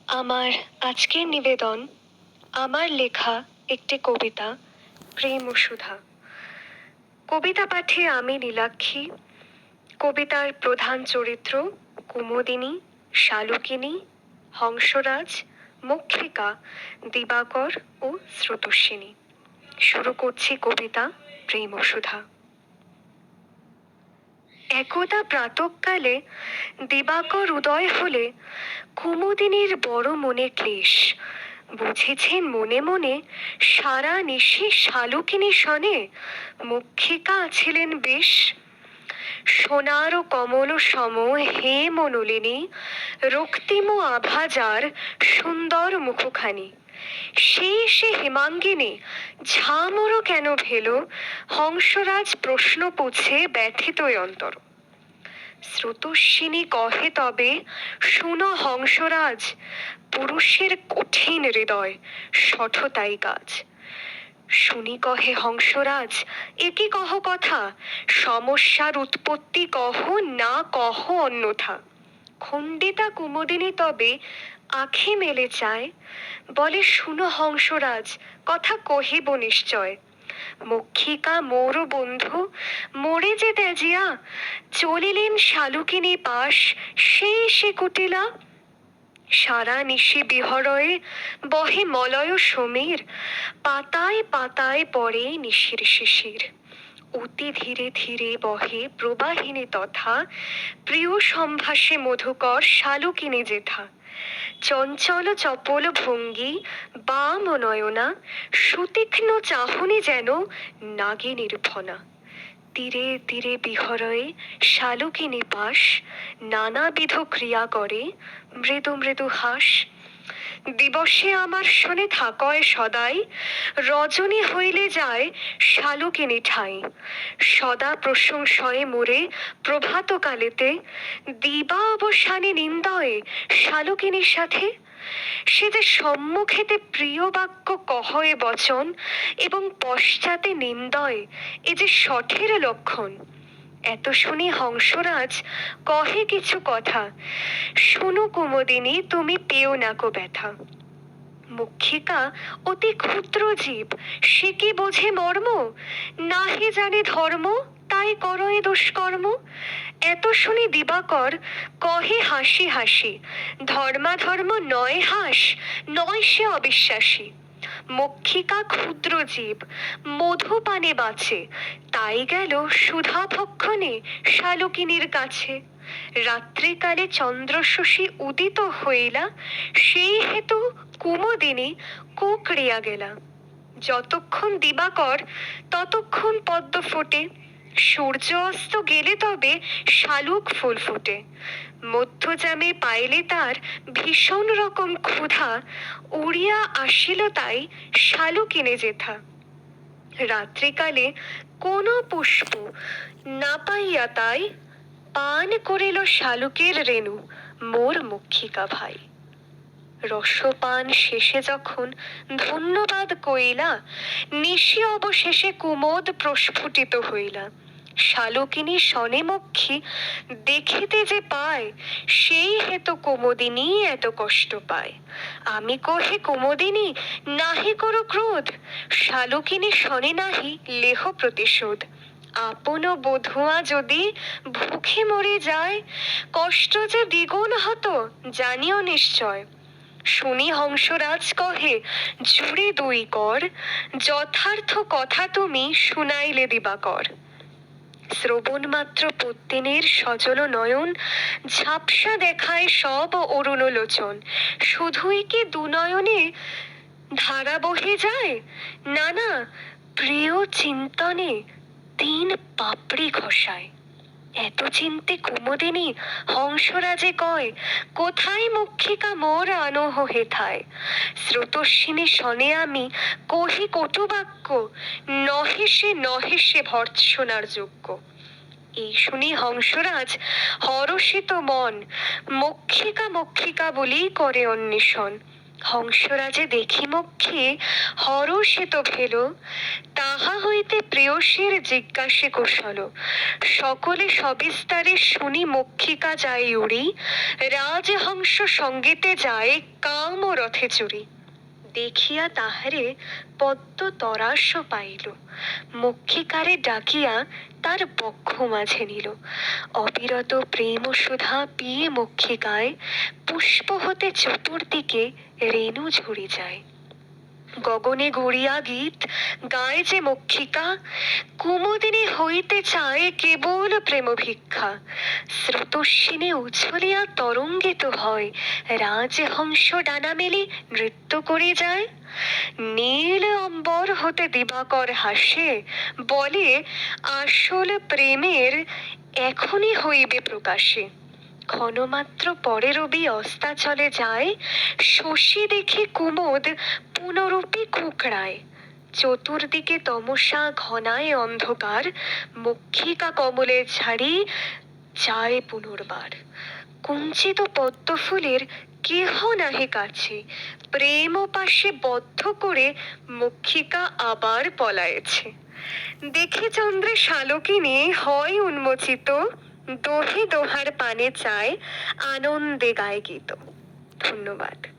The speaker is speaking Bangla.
আমার আজকের নিবেদন আমার লেখা একটি কবিতা প্রেম ও সুধা। কবিতা পাঠে আমি নীলাক্ষী। কবিতার প্রধান চরিত্র কুমুদিনী, শালুকিনী, হংসরাজ, মক্ষিকা, দিবাকর ও স্রোতস্বিনী। শুরু করছি কবিতা প্রেম ও সুধা। একদা প্রাতঃকালে দিবাকর উদয় হলে কুমুদিনীর বড় মনে ক্লেশ। বুঝেছেন মনে মনে সারা নিশি শালুকিনী শনে মক্ষিকা ছিলেন বেশ। সোনার ও কমল সম হে মনলিনী, রক্তিম আভাজার সুন্দর মুখখানি। সে হেমাঙ্গিনী ঝামর কেন ভেল, হংসরাজ প্রশ্ন পুছে ব্যথিতই অন্তর। স্রোতস্বিনী কহে তবে শুনো হংসরাজ, পুরুষের কঠিন হৃদয় সঠতাই কাজ। শুনি কহে হংসরাজ এ কি কহ কথা, সমস্যার উৎপত্তি কহ না কহ অন্যথা। খণ্ডিতা কুমুদিনী তবে আঁখি মেলে চায়, বলে শুনো হংসরাজ কথা কহিব নিশ্চয়। মক্ষিকা মোর বন্ধু মোরে যে ত্যাজিয়া, চলিলেন শালুকিনী পাশ সে কুটিলা। সারা নিশি বিহরয়ে বহে মলয় সমীর, পাতায় পাতায় পড়ে নিশির শিশির। অতি ধীরে ধীরে বহে প্রবাহিনী তথা, প্রিয় সম্ভাষে মধুকর শালুকিনী যেথা। চঞ্চল চপল ভঙ্গি বাম নয়না, সুতীক্ষ্ণ চাহনি যেন নাগিনীর ফনা। তীরে তীরে বিহরয়ে শালুকিনী পাশ, নানাবিধ ক্রিয়া করে মৃদু মৃদু হাস। দিবসে আমার শোনে থাকয় সদাই, রজনী হইলে যায় শালুকিনী ঠাই। সদা প্রশংসয়ে মোরে প্রভাত কালেতে, দিবা অবসানে নিন্দয়ে শালুকিনীর সাথে। সে যে সম্মুখেতে প্রিয় বাক্য কহয়ে বচন, এবং পশ্চাতে নিন্দয় এ যে সঠের লক্ষণ। এত শুনি হংসরাজ কহে কিছু কথা, শুনো কুমুদিনী তুমি পেও নাকো ব্যথা। মক্ষিকা অতি ক্ষুদ্র জীব, সে কি বোঝে মর্ম, নাহি জানে ধর্ম তাই করয়ে দুষ্কর্ম। এত শুনি দিবাকর কহে হাসি হাসি, ধর্মাধর্ম নয় হাস, নয় সে অবিশ্বাসী। মক্ষিকা ক্ষুদ্র জীব মধু পানে বাঁচে, তাই গেল সুধা ভক্ষণে শালুকিনীর কাছে। রাত্রিকালে চন্দ্র শশী উদিত হইলা, সেই হেতু কুমুদিনী কুকড়িয়া গেলা। যতক্ষণ দিবাকর ততক্ষণ পদ্ম ফোটে, সূর্য অস্ত গেলে তবে শালুক ফুল ফুটে। মধ্যযামে পাইলে তার ভীষণ রকম ক্ষুধা, উড়িয়া আসিল তাই শালুকিনী যেথা। রাত্রিকালে কোন পুষ্প না পাইয়া তাই, পান করিল শালুকের রেণু মোর মক্ষিকা ভাই। রসপান শেষে যখন ধন্যবাদ কইলা, নিশি অবশেষে কুমোদ প্রস্ফুটিত হইলা। শালুকিনী শনে মক্ষী দেখিতে যে পায়, সেই হেতু কুমুদিনী এত কষ্ট পায়। আমি কহে কুমুদিনী নাহি করো ক্রোধ, শালুকিনী শনে নাহি লেহ প্রতিশোধ। আপন বধূয়া যদি ভুখে মরে যায়, কষ্ট যে দ্বিগুণ হতো জানিও নিশ্চয়। শুনি হংসরাজ কহে জুড়ে দুই কর, যথার্থ কথা তুমি শুনাইলে দিবাকর। শ্রবণ মাত্র পত্তিনীর সজল নয়ন, ঝাপসা দেখায় সব অরুণ লোচন। শুধুই কি দুনয়নে ধারা বহে যায়, না না প্রিয় চিন্তনে তিন পাপড়ি খসায়। এত চিনতে কুমুদিনী হংসরাজে কয়, কোথায় মক্ষিকা মোর আনহ হেথায়। স্রোতস্বিনী শনে আমি কহি কটু বাক্য, নহে সে ভর্ৎসনার যোগ্য। এই শুনি হংসরাজ হরষিত মন, মক্ষিকা মক্ষিকা বলেই করে অন্বেষণ। হংসরাজে দেখি মক্ষী হরষিত ভেল, তাহা হইতে প্রেয়সীর জিজ্ঞাসে কুশল। সকলে সবিস্তারে শুনি মক্ষিকা যায় উড়ি, রাজহংস সঙ্গীতে যায় কাম রথে চড়ি। দেখিয়া তাহারে পদ্ম তরাস পাইল, মক্ষিকারে ডাকিয়া তার বক্ষ মাঝে নিল। অবিরত প্রেম সুধা পিয়ে মক্ষিকায়, পুষ্প হতে চতুর্দিকে রেণু ঝরে যায়। গগনে গড়িয়া গীত গায় যে মক্ষিকা, কুমুদিনী হইতে চায় কেবল প্রেম ভিক্ষা। স্রোতস্বিনী উছলিয়া তরঙ্গিত হয়, রাজহংস ডানা মেলে নৃত্য করে যায়। নীল অম্বর হতে দিবাকর হাসে, বলে আসল প্রেমের এখনই হইবে প্রকাশে। ক্ষণমাত্র পরে রবি অস্তাচলে যায়, শশী দেখে কুমুদ পুনরূপী কুকড়ায়। চতুর্দিকে তমসা ঘনায় অন্ধকার, মক্ষিকা কমলে ঝাড়ি যায় পুনর্বার। কুঞ্চিত পদ্ম ফুলের কেহ নাহি কাছে, প্রেম পাশে বদ্ধ করে মক্ষিকা আবার পলায়েছে। দেখে চন্দ্রে শালকিনী হয় উন্মোচিত, দোহে দোহার পানে চায় আনন্দে গায় গীত। ধন্যবাদ।